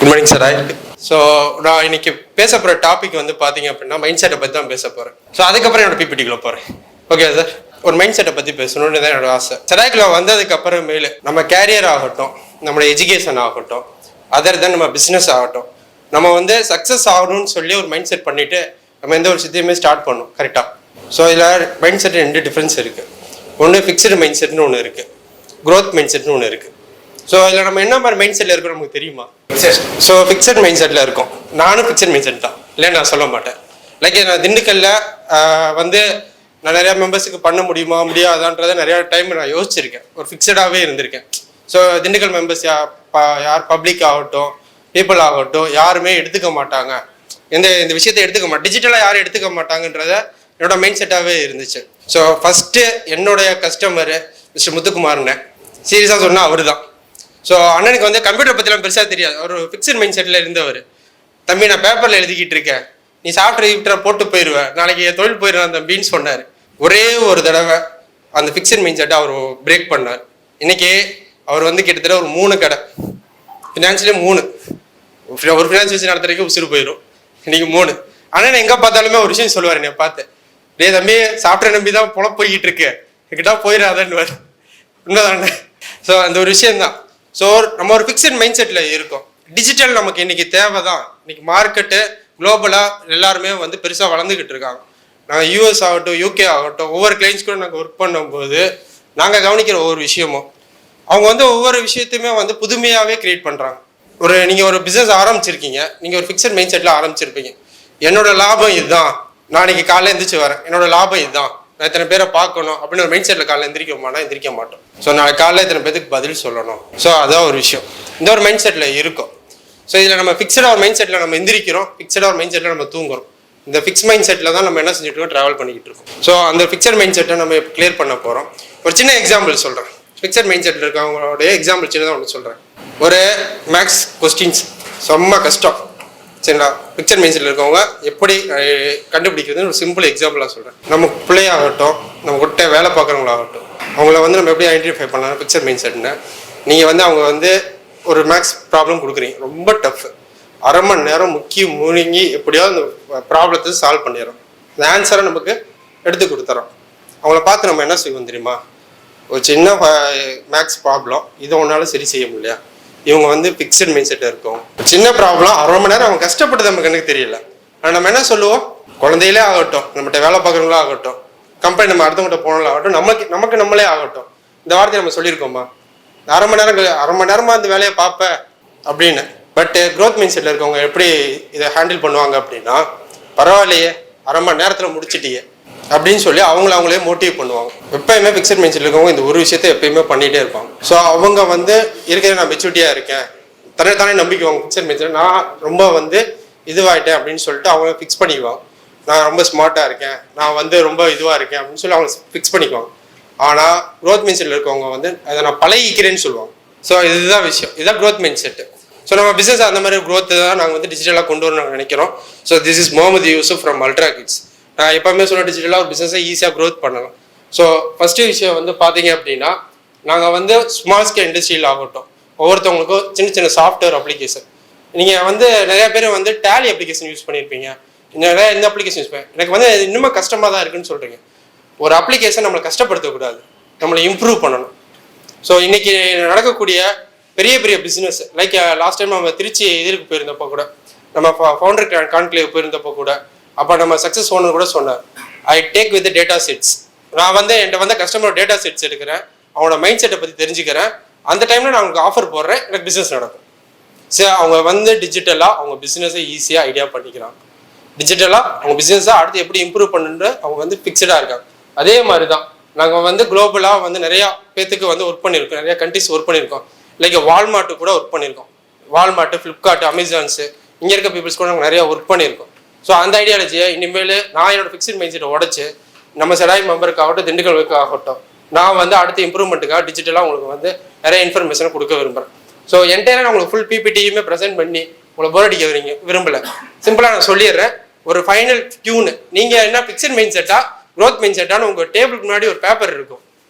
Good morning sir. So நான் இன்னைக்கு பேச போகிற டாபிக் வந்து பார்த்தீங்க அப்படின்னா மைண்ட் செட்டை பற்றி தான் பேச போகிறேன். ஸோ அதுக்கப்புறம் என்னோட பிபிடிக்குள்ள போகிறேன். ஓகே சார், ஒரு மைண்ட் செட்டை பற்றி பேசணும்னு தான் என்னோட ஆசை. செடாய்க்குள்ள வந்ததுக்கு அப்புறமேலு நம்ம கேரியர் ஆகட்டும், நம்மளோட எஜுகேஷன் ஆகட்டும், அதர் தென் நம்ம பிஸ்னஸ் ஆகட்டும், நம்ம வந்து சக்ஸஸ் ஆகணும்னு சொல்லி ஒரு மைண்ட் செட் பண்ணிட்டு நம்ம எந்த ஒரு விஷயத்தையுமே ஸ்டார்ட் பண்ணணும் கரெக்டாக. ஸோ இதில் மைண்ட் செட் 2 டிஃப்ரென்ஸ் இருக்குது. ஒன்று ஃபிக்ஸ்டு மைண்ட் செட்னு ஒன்று இருக்குது, க்ரோத் மைண்ட் செட்னு ஒன்று இருக்குது. ஸோ இதில் நம்ம என்ன மாதிரி மைண்ட் செட்டில் இருக்கோம் நமக்கு தெரியுமா? ஸோ ஃபிக்ஸட் மைண்ட் செட்டில் இருக்கும். நானும் ஃபிக்ஸட் மைண்ட் செட் தான், இல்லைன்னு நான் சொல்ல மாட்டேன். லைக் நான் திண்டுக்கல்ல வந்து நான் நிறையா மெம்பர்ஸுக்கு பண்ண முடியுமா முடியாதான்றதை நிறையா டைம் நான் யோசிச்சிருக்கேன். ஒரு ஃபிக்ஸடாகவே இருந்திருக்கேன். ஸோ திண்டுக்கல் மெம்பர்ஸ் யார் பப்ளிக் ஆகட்டும், பீப்புள் ஆகட்டும், யாருமே எடுத்துக்க மாட்டாங்க, இந்த விஷயத்தை எடுத்துக்க மாட்டேன், டிஜிட்டலாக யாரும் எடுத்துக்க மாட்டாங்கன்றத என்னோட மைண்ட் செட்டாகவே இருந்துச்சு. ஸோ ஃபஸ்ட்டு என்னுடைய கஸ்டமரு மிஸ்டர் முத்துக்குமார்னு சீரியஸாக சொன்னால் அவர் தான். ஸோ அண்ணனுக்கு வந்து கம்ப்யூட்டர் பற்றிலாம் பெருசாக தெரியாது. அவர் ஃபிக்ஸட் மைண்ட் செட்டில் இருந்தவர். தம்பி நான் பேப்பரில் எழுதிக்கிட்டு இருக்கேன், நீ சாஃப்ட்வேர் போட்டு போயிடுவேன், நாளைக்கு என் தொழில் போயிடுவேன் தம்பின்னு சொன்னார். ஒரே ஒரு தடவை அந்த ஃபிக்ஸட் மைண்ட் செட்டை அவர் பிரேக் பண்ணார். இன்றைக்கி அவர் வந்து கிட்டத்தட்ட ஒரு 3 கடை, ஃபினான்ஷியலே 3, ஒரு ஃபினான்ஸ் வச்சு நடத்துறதுக்கு உசுறு போயிடும். இன்றைக்கி 3. அண்ணன் எங்கே பார்த்தாலுமே ஒரு விஷயம் சொல்லுவார் என்னை பார்த்து, டே தம்பி சாஃப்ட்வேர் நம்பி தான் பொழப்பு போய்கிட்டு இருக்கு, என்கிட்ட போயிடாதன்னு. உண்மைதானே? ஸோ அந்த ஒரு விஷயந்தான். ஸோ நம்ம ஒரு ஃபிக்ஸட் மைண்ட் செட்டில் இருக்கோம். டிஜிட்டல் நமக்கு இன்றைக்கி தேவை தான். இன்றைக்கி மார்க்கெட்டு குளோபலாக எல்லாருமே வந்து பெருசாக வளர்ந்துக்கிட்டு இருக்காங்க. நாங்கள் யூஎஸ் ஆகட்டும், யூகே ஆகட்டும், ஒவ்வொரு கிளைண்ட்ஸ் கூட நாங்கள் ஒர்க் பண்ணும்போது நாங்கள் கவனிக்கிற ஒவ்வொரு விஷயமும் அவங்க வந்து ஒவ்வொரு விஷயத்தையுமே வந்து புதுமையாகவே க்ரியேட் பண்ணுறாங்க. நீங்கள் ஒரு பிஸ்னஸ் ஆரம்பிச்சிருக்கீங்க, நீங்கள் ஒரு ஃபிக்ஸட் மைண்ட் செட்டில் ஆரம்பிச்சிருப்பீங்க. என்னோட லாபம் இதுதான், நான் இன்னைக்கு காலையில் எந்திரிச்சு வரேன், என்னோட லாபம் இதுதான், நான் இத்தனை பேரை பார்க்கணும் அப்படின்னு ஒரு மைண்ட் செட்டில் காலையில் எந்திரிக்க மாட்டோம். ஸோ நாளைக்கு காலையில் இத்தனை பேருக்கு பதில் சொல்லணும். ஸோ அதான் ஒரு விஷயம், இந்த ஒரு மைண்ட் செட்டில் இருக்கும். ஸோ இதில் நம்ம ஃபிக்ஸடாக ஒரு மைண்ட் செட்டில் நம்ம எந்திரிக்கிறோம், ஃபிக்ஸடாக ஒரு மைண்ட் செட்டில் நம்ம தூங்குறோம். இந்த ஃபிக்ஸ் மைண்ட் செட்டில் தான் நம்ம என்ன செஞ்சுட்டு இருக்கோம், ட்ராவல் பண்ணிக்கிட்டு இருக்கோம். ஸோ அந்த ஃபிக்ஸட் மைண்ட் செட்டை நம்ம கிளியர் பண்ண போகிறோம். ஒரு சின்ன எக்ஸாம்பிள் சொல்கிறேன். ஃபிக்ஸட் மைண்ட் செட்டில் இருக்கவங்களோடைய எக்ஸாம்பிள் சின்னதாக ஒன்று சொல்கிறேன். ஒரு மேக்ஸ் கொஸ்டின்ஸ் செம்ம கஷ்டம், சரிங்களா? ஃபிக்ஸட் மைண்ட் செட்டில் இருக்கவங்க எப்படி கண்டுபிடிக்கிறதுன்னு ஒரு சிம்பிள் எக்ஸாம்பிளாக சொல்கிறேன். நம்ம பிள்ளையாகட்டும், நம்ம கிட்ட வேலை பார்க்குறவங்களாகட்டும், அவங்கள வந்து நம்ம எப்படி ஐடென்டிஃபை பண்ணலாம் ஃபிக்ஸட் மைண்ட் செட்னு. நீங்கள் வந்து அவங்க வந்து ஒரு மேக்ஸ் ப்ராப்ளம் கொடுக்குறீங்க, ரொம்ப டஃப், அரை மணி நேரம் முழுங்கி எப்படியாவது அந்த ப்ராப்ளத்தை சால்வ் பண்ணிடுறோம், அந்த ஆன்சரை நமக்கு எடுத்து கொடுத்துறோம். அவங்கள பார்த்து நம்ம என்ன செய்வோம் தெரியுமா? ஒரு சின்ன மேக்ஸ் ப்ராப்ளம் இதை ஒன்றாலும் சரி செய்ய முடியல, இவங்க வந்து ஃபிக்ஸட் மைண்ட் செட்டில் இருக்கும். சின்ன ப்ராப்ளம் அரை மணி நேரம் அவங்க கஷ்டப்பட்டது நமக்கு எனக்கு தெரியல. ஆனால் நம்ம என்ன சொல்லுவோம், குழந்தையிலே ஆகட்டும், நம்மகிட்ட வேலை பார்க்குறவங்களா ஆகட்டும், கம்பெனி நம்ம அடுத்தவங்கள்ட்ட போனாலும் ஆகட்டும், நமக்கு நம்மளே ஆகட்டும், இந்த வார்த்தையை நம்ம சொல்லியிருக்கோமா? அரை மணி நேரமாக அந்த வேலையை பார்ப்பேன் அப்படின்னு. பட் க்ரோத் மைண்ட் செட்டில் இருக்கவங்க எப்படி இதை ஹேண்டில் பண்ணுவாங்க அப்படின்னா, பரவாயில்லையே அரை மணி நேரத்தில் முடிச்சிட்டியே அப்படின்னு சொல்லி அவங்களே மோட்டிவேட் பண்ணுவாங்க. எப்பயுமே ஃபிக்ஸட் மைண்ட் செட்டில் இருக்கவங்க இந்த ஒரு விஷயத்தை எப்பயுமே பண்ணிகிட்டே இருப்பாங்க. ஸோ அவங்க வந்து இருக்கிற நான் மெச்சூரிட்டியாக இருக்கேன், தானே நம்பிக்குவாங்க. ஃபிக்ஸட் மைண்ட் செட் நான் ரொம்ப வந்து இதுவாகிட்டேன் அப்படின்னு சொல்லிட்டு அவங்க ஃபிக்ஸ் பண்ணிக்குவாங்க. நான் ரொம்ப ஸ்மார்ட்டாக இருக்கேன், நான் வந்து ரொம்ப இதுவாக இருக்கேன் அப்படின்னு சொல்லி அவங்க ஃபிக்ஸ் பண்ணிக்குவாங்க. ஆனால் க்ரோத் மைண்ட் செட்டில் இருக்கவங்க வந்து அதை நான் பழகிக்கிறேன்னு சொல்லுவாங்க. ஸோ இதுதான் விஷயம், இதுதான் க்ரோத் மைண்ட் செட்டு. ஸோ நம்ம பிஸ்னஸ் அந்த மாதிரி க்ரோத்து தான் நாங்கள் வந்து டிஜிட்டலாக கொண்டு வரணும்னு நினைக்கிறோம். So this is Mohammed Yusuf from Ultra Kids. நான் எப்போவுமே சொல்ல டிஜிட்டலாக ஒரு பிஸ்னஸை ஈஸியாக க்ரோத் பண்ணலாம். ஸோ ஃபஸ்ட்டு விஷயம் வந்து பார்த்தீங்க அப்படின்னா, நாங்கள் வந்து ஸ்மால் ஸ்கேல் இண்டஸ்ட்ரியில் ஆகட்டும், ஒவ்வொருத்தவங்களுக்கும் சின்ன சாஃப்ட்வேர் அப்ளிகேஷன். நீங்கள் வந்து நிறையா பேர் வந்து டேலி அப்ளிகேஷன் யூஸ் பண்ணியிருப்பீங்க, நிறையா இந்த அப்ளிகேஷன் யூஸ் பண்ணி எனக்கு வந்து இன்னுமே கஷ்டமாக தான் இருக்குன்னு சொல்கிறீங்க. ஒரு அப்ளிகேஷன் நம்மளை கஷ்டப்படுத்தக்கூடாது, நம்மளை இம்ப்ரூவ் பண்ணணும். ஸோ இன்றைக்கி நடக்கக்கூடிய பெரிய பிஸ்னஸ் லைக் லாஸ்ட் டைம் நம்ம திருச்சி இதற்கு போயிருந்தப்போ கூட, நம்ம ஃபவுண்டர் கான்க்ளேவ் போயிருந்தப்போ கூட, அப்போ நம்ம சக்ஸஸ் ஓனர் கூட சொன்னார், I take with data sets. நான் வந்து என்கிட்ட வந்து கஸ்டமர் டேட்டா செட்ஸ் எடுக்கிறேன், அவனோட மைண்ட் செட்டை பற்றி தெரிஞ்சுக்கிறேன், அந்த டைமில் நான் அவங்களுக்கு ஆஃபர் போடுறேன், எனக்கு பிஸ்னஸ் நடக்கும். சரி, அவங்க வந்து டிஜிட்டலாக அவங்க பிஸ்னஸை ஈஸியாக ஐடியா பண்ணிக்கிறாங்க. டிஜிட்டலாக அவங்க பிஸ்னஸாக அடுத்து எப்படி இம்ப்ரூவ் பண்ணுன்னு அவங்க வந்து ஃபிக்ஸடாக இருக்காங்க. அதே மாதிரி தான் நாங்கள் வந்து குளோபலாக வந்து நிறையா பேத்துக்கு வந்து ஒர்க் பண்ணியிருக்கோம், நிறையா கண்ட்ரிஸ் ஒர்க் பண்ணியிருக்கோம். லைக் வால்மார்ட்டு கூட ஒர்க் பண்ணியிருக்கோம். வால்மார்ட்டு, ஃப்ளிப்கார்ட், அமேசான்ஸு, இங்கே இருக்க பீப்புள்ஸ் கூட நாங்கள் நிறையா ஒர்க் பண்ணியிருக்கோம். ஸோ அந்த ஐடியாலஜியை இனிமேல் நான் என்னோட ஃபிக்ஸட் மைண்ட் செட்டை உடச்சி நம்ம செடாய் மெம்பருக்கு ஆகட்டும், திண்டுக்கலுக்கு ஆகட்டும், நான் வந்து அடுத்த இம்ப்ரூவ்மெண்ட்டுக்காக டிஜிட்டலாக உங்களுக்கு வந்து நிறைய இன்ஃபர்மேஷனை கொடுக்க விரும்புகிறேன். ஸோ என்டையராக நான் உங்களுக்கு ஃபுல் பிபிடியுமே ப்ரெசென்ட் பண்ணி உங்களை போர் அடிக்க விரும்பலை. சிம்பிளாக நான் சொல்லிடுறேன். ஒரு ஃபைனல் டியூனு, நீங்கள் என்ன ஃபிக்ஸட் மைண்ட் செட்டா க்ரோத் மைண்ட் செட்டான உங்கள் டேபிளுக்கு முன்னாடி ஒரு பேப்பர் இருக்கும்,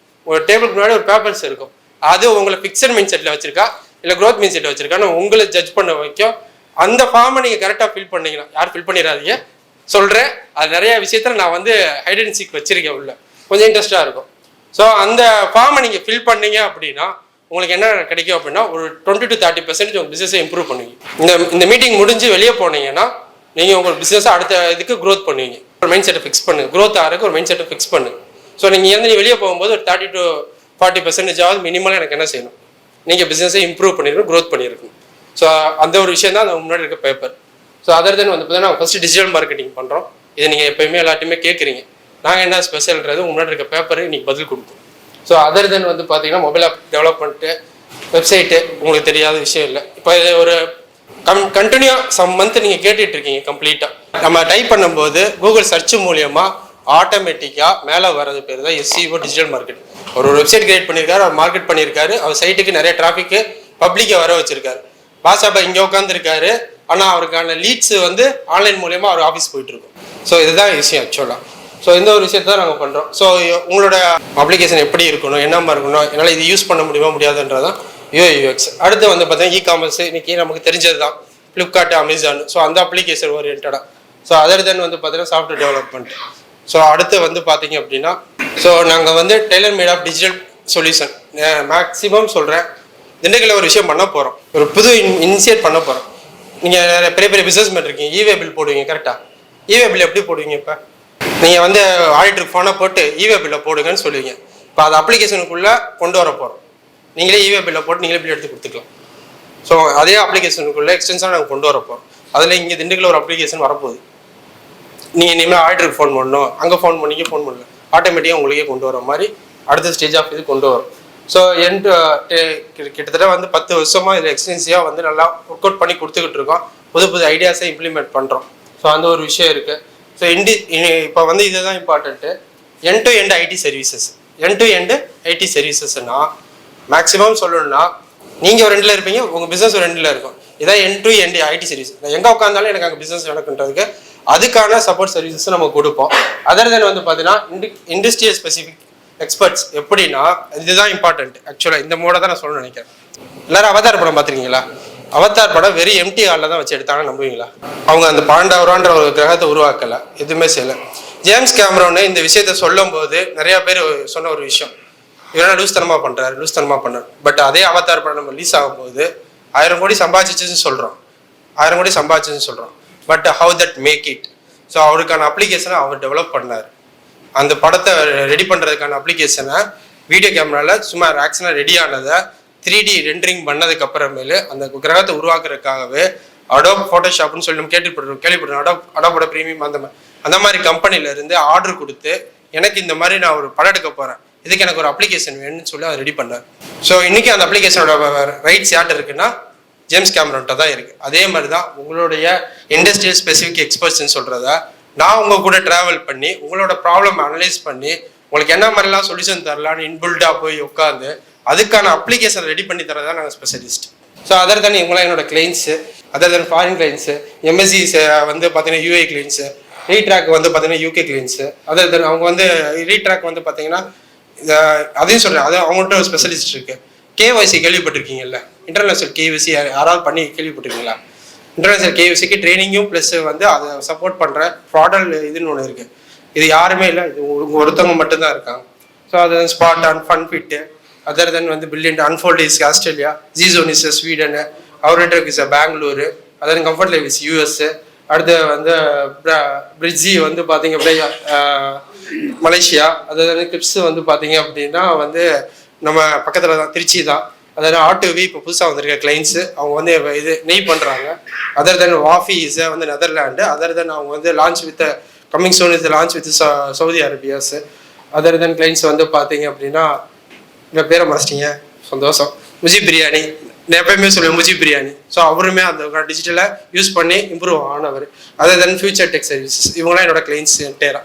உங்கள் டேபிளுக்கு முன்னாடி ஒரு பேப்பர்ஸ் இருக்கும். அது உங்களை ஃபிக்ஸட் மைண்ட் செட்டில் வச்சிருக்கா, இல்லை க்ரோத் மீன் செட் வச்சிருக்கான்னு உங்களை ஜட்ஜ் பண்ண வைக்கும். அந்த ஃபார்மை நீங்கள் கரெக்டாக ஃபில் பண்ணீங்கன்னா, யார் ஃபில் பண்ணிடாதீங்க சொல்கிறேன், அது நிறைய விஷயத்தில் நான் வந்து ஹைட் அண்ட் சீக் வச்சிருக்கேன் உள்ள, கொஞ்சம் இன்ட்ரெஸ்டாக இருக்கும். ஸோ அந்த ஃபார்மை நீங்கள் ஃபில் பண்ணீங்க அப்படின்னா உங்களுக்கு என்ன கிடைக்கும் அப்படின்னா ஒரு 20 to 30% உங்கள் பிஸ்னஸை இம்ப்ரூவ் பண்ணுவீங்க. இந்த மீட்டிங் முடிஞ்சு வெளியே போனீங்கன்னா நீங்கள் உங்கள் பிஸ்னஸை அடுத்த இதுக்கு க்ரோத் பண்ணுவீங்க. ஒரு மைண்ட் செட்டை ஃபிக்ஸ் பண்ணுங்க, க்ரோத் ஆகிறதுக்கு ஒரு மைண்ட் செட்டை ஃபிக்ஸ் பண்ணுங்க. ஸோ நீங்கள் இருந்து வெளியே போகும்போது ஒரு 30 to 40% மினிமலாக எனக்கு என்ன செய்யணும், நீங்கள் பிஸ்னஸை இம்ப்ரூவ் பண்ணிருக்கணும், க்ரோத் பண்ணியிருக்கணும். ஸோ அந்த ஒரு விஷயம் தான் அந்த முன்னாடி இருக்க பேப்பர். ஸோ அதர் தென் வந்து பார்த்தீங்கன்னா ஃபஸ்ட்டு டிஜிட்டல் மார்க்கெட்டிங் பண்ணுறோம். இதை நீங்கள் எப்போயுமே எல்லாத்தையுமே கேட்குறீங்க, நாங்கள் என்ன ஸ்பெஷல்ன்றது முன்னாடி இருக்க பேப்பர் இன்னைக்கு பதில் கொடுக்கும். ஸோ அதர் தென் வந்து பார்த்தீங்கன்னா மொபைல் ஆப் டெவலப்மெண்ட்டு, வெப்சைட்டு உங்களுக்கு தெரியாத விஷயம் இல்லை. இப்போ இது ஒரு கண்டினியூ சம் மந்த் நீங்கள் கேட்டுட்டு இருக்கீங்க கம்ப்ளீட்டாக. நம்ம டைப் பண்ணும்போது கூகுள் சர்ச் மூலியமாக ஆட்டோமேட்டிக்காக மேலே வர்றது பேர் தான் SEO டிஜிட்டல் மார்க்கெட்டிங். ஒரு வெப்சைட் கிரியேட் பண்ணியிருக்காரு, அவர் மார்க்கெட் பண்ணியிருக்காரு, அவர் சைட்டுக்கு நிறைய டிராஃபிக்கு பப்ளிக்கை வர வச்சிருக்காரு. பாஷாபா இங்கே உட்காந்துருக்காரு, ஆனால் அவருக்கான லீட்ஸ் வந்து ஆன்லைன் மூலியமாக அவர் ஆஃபீஸ் போயிட்டு இருக்கும். ஸோ இதுதான் விஷயம் ஆக்சுவலாக. ஸோ இந்த ஒரு விஷயத்தை தான் நாங்கள் பண்ணுறோம். ஸோ உங்களோட அப்ளிகேஷன் எப்படி இருக்கணும், என்னமா இருக்கணும், என்னால் இது யூஸ் பண்ண முடியுமா முடியாதுன்றதான் UI/UX. அடுத்து வந்து பார்த்தீங்கன்னா இ-காமர்ஸ் இன்னைக்கு நமக்கு தெரிஞ்சது தான், ஃப்ளிப்கார்ட், அமேசான். ஸோ அந்த அப்ளிகேஷன் ஓரியன்டாக. ஸோ அதர் தென் வந்து பார்த்தீங்கன்னா சாஃப்ட்வேர் டெவலப்மெண்ட். ஸோ அடுத்து வந்து பார்த்தீங்க அப்படின்னா ஸோ நாங்கள் வந்து tailor made of digital solution maximum சொல்கிறேன். திண்டுக்கல்ல ஒரு விஷயம் பண்ண போகிறோம், ஒரு புது இனிஷியேட் பண்ண போகிறோம். நீங்கள் பெரிய பெரிய பிஸ்னஸ்மேன் இருக்கீங்க, இ-வே பில் போடுவீங்க கரெக்டாக. இ-வே பில் எப்படி போடுவீங்க? இப்போ நீங்கள் வந்து ஆடிட்டருக்கு ஃபோனை போட்டு இ-வே பில்லை போடுங்கன்னு சொல்லுவீங்க. இப்போ அது அப்ளிகேஷனுக்குள்ளே கொண்டு வர போகிறோம். நீங்களே இ-வே பில்லை போட்டு நீங்களே பில் எடுத்து கொடுத்துக்கலாம். ஸோ அதே அப்ளிகேஷனுக்குள்ளே எக்ஸ்டென்ஷனாக நாங்கள் கொண்டு வர போகிறோம். அதில் இங்கே திண்டுக்கல்ல ஒரு அப்ளிகேஷன் வரப்போகுது. நீங்கள் இனிமேல் ஆடிட்டருக்கு ஃபோன் பண்ணணும், அங்கே ஃபோன் பண்ணிக்க ஃபோன் பண்ணல, ஆட்டோமேட்டிக்காக உங்களுக்கே கொண்டு வர மாதிரி அடுத்த ஸ்டேஜ் ஆஃப் இது கொண்டு வரும். ஸோ கிட்டத்தட்ட வந்து 10 வருஷமாக இதில் எக்ஸ்டென்சிவாக வந்து நல்லா ஒர்க் அவுட் பண்ணி கொடுத்துக்கிட்டு இருக்கோம். புது புது ஐடியாஸை இம்ப்ளிமெண்ட் பண்ணுறோம். ஸோ அந்த ஒரு விஷயம் இருக்குது. ஸோ இப்போ வந்து இதுதான் important. End to end IT services. End to end IT சர்வீசஸ்னா மேக்ஸிமம் சொல்லணும்னா நீங்கள் ஒரு ரெண்டில் இருப்பீங்க, உங்கள் பிஸ்னஸ் ஒரு ரெண்டில் இருக்கும். இதான் end to end ID service. எங்கே உட்காந்தாலும் எனக்கு அங்கே பிஸ்னஸ் நடக்குன்றதுக்கு அதுக்கான சப்போர்ட் சர்வீசஸ் நம்ம கொடுப்போம். அதர் தென் வந்து பார்த்தீங்கன்னா இண்டஸ்ட்ரியல் ஸ்பெசிஃபிக் எக்ஸ்பர்ட்ஸ். எப்படின்னா இதுதான் இம்பார்ட்டன்ட் ஆக்சுவலாக. இந்த மோட தான் நான் சொல்ல நினைக்கிறேன். எல்லாரும் அவதார் படம் பார்த்துருக்கீங்களா? அவதார் படம் வெறும் எம்டி ஹாலில் தான் வச்சு எடுத்தாங்க, நம்புவீங்களா? அவங்க அந்த பாண்டவரான்ற ஒரு கிரகத்தை உருவாக்கலை, எதுவுமே செய்யலை. ஜேம்ஸ் கேமரோன்னு இந்த விஷயத்த சொல்லும் போது நிறைய பேர் சொன்ன ஒரு விஷயம், இவனா லூஸ்தனமாக பண்ணுறாரு. பட் அதே அவதார் படம் நம்ம ரிலீஸ் ஆகும்போது 1000 கோடி சம்பாதிச்சுன்னு சொல்கிறோம். But how that make it? So அவருக்கான அப்ளிகேஷனை அவர் டெவலப் பண்ணார். அந்த படத்தை ரெடி பண்ணுறதுக்கான அப்ளிகேஷனை வீடியோ கேமராவில் சும்மா ஆக்ஷனாக ரெடி ஆனதை 3D ரெண்டரிங் பண்ணதுக்கு அப்புறமேலு அந்த கிரகத்தை உருவாக்குறதுக்காகவே அடோப் ஃபோட்டோஷாப்னு சொல்லி நம்ம கேள்விப்படுறோம். அடோபோட ப்ரீமியம் அந்த மாதிரி கம்பெனிலேருந்து ஆர்டர் கொடுத்து எனக்கு இந்த மாதிரி நான் ஒரு படம் எடுக்க போகிறேன், இதுக்கு எனக்கு ஒரு அப்ளிகேஷன் வேணும்னு சொல்லி அதை ரெடி பண்ணார். ஸோ இன்றைக்கி அந்த அப்ளிகேஷனோட ரைட்ஸ் யார்ட்ட இருக்குன்னா ஜேம்ஸ் கேமரோன்ட்ட தான் இருக்குது. அதே மாதிரி தான் உங்களுடைய இண்டஸ்ட்ரியல் ஸ்பெசிஃபிக் எக்ஸ்பர்ட்ஸ்ன்னு சொல்கிறத நான் உங்கள் கூட ட்ராவல் பண்ணி உங்களோட ப்ராப்ளம் அனலைஸ் பண்ணி உங்களுக்கு என்ன மாதிரிலாம் சொல்யூஷன் தரலான்னு இன்பில்டாக போய் உட்காந்து அதுக்கான அப்ளிகேஷன் ரெடி பண்ணி தரதான் நாங்கள் ஸ்பெஷலிஸ்ட். ஸோ அதர் தானே இவங்களாம் என்னோட கிளைண்ட்ஸு, அதர் தென் ஃபாரின் கிளைண்ட்ஸு, MSCs வந்து பார்த்தீங்கன்னா UAE கிளைண்ட்ஸு, ரீட்ராக் வந்து பார்த்தீங்கன்னா UK கிளைண்ட்ஸு. அதர் தென் அவங்க வந்து ரீட்ராக் வந்து பார்த்தீங்கன்னா அதையும் சொல்கிறேன், அது அவங்கள்ட்ட ஒரு ஸ்பெஷலிஸ்ட் இருக்குது. KYC கேள்விப்பட்டிருக்கீங்கல்ல, இன்டர்நேஷனல் KYC யாராவது பண்ணி கேள்விப்பட்டிருக்கீங்களா? இன்டர்நேஷனல் KYCக்கு ட்ரைனிங்கும் ப்ளஸ் வந்து அதை சப்போர்ட் பண்ணுற ப்ராடல் இதுன்னு ஒன்று இருக்குது. இது யாருமே இல்லை, இது ஒருத்தவங்க மட்டும்தான் இருக்காங்க. ஸோ அது ஸ்பாட் அண்ட் ஃபன்ஃபிட்டு, அதர் தென் வந்து பில்லியன் அன்ஃபோல்ட் இஸ் ஆஸ்திரேலியா, ஜீசோன் இஸ் ஸ்வீடனு, அவர்கிட்ட is Bengaluru, other comfort live is US, அடுத்து வந்து பிரிட்ஜி வந்து பார்த்தீங்க அப்படின்னா மலேசியா, அதாவது கிப்ஸ் வந்து பார்த்தீங்க அப்படின்னா வந்து நம்ம பக்கத்தில் தான், திருச்சி தான். அதாவது ஆட்டோவி இப்போ புதுசாக வந்திருக்க கிளைண்ட்ஸு, அவங்க வந்து இது நெய் பண்ணுறாங்க. அதர் தென் வாஃபி இஸ் வந்து நெதர்லாண்டு. அதர் தென் அவங்க வந்து launch with coming soon is launch with Saudi Arabia's. Other then clients வந்து பார்த்தீங்க அப்படின்னா இந்த பேரை மறைச்சிட்டிங்க, சந்தோஷம். முஜிப் பிரியாணி, நான் எப்பயுமே சொல்லுவேன் முஜிப் பிரியாணி. ஸோ அவருமே அந்த டிஜிட்டலை யூஸ் பண்ணி இம்ப்ரூவ் ஆனவர். அதர் தென் ஃபியூச்சர் டெக் சர்வீசஸ், இவங்களாம் என்னோட கிளைண்ட்ஸ் என்டேரா.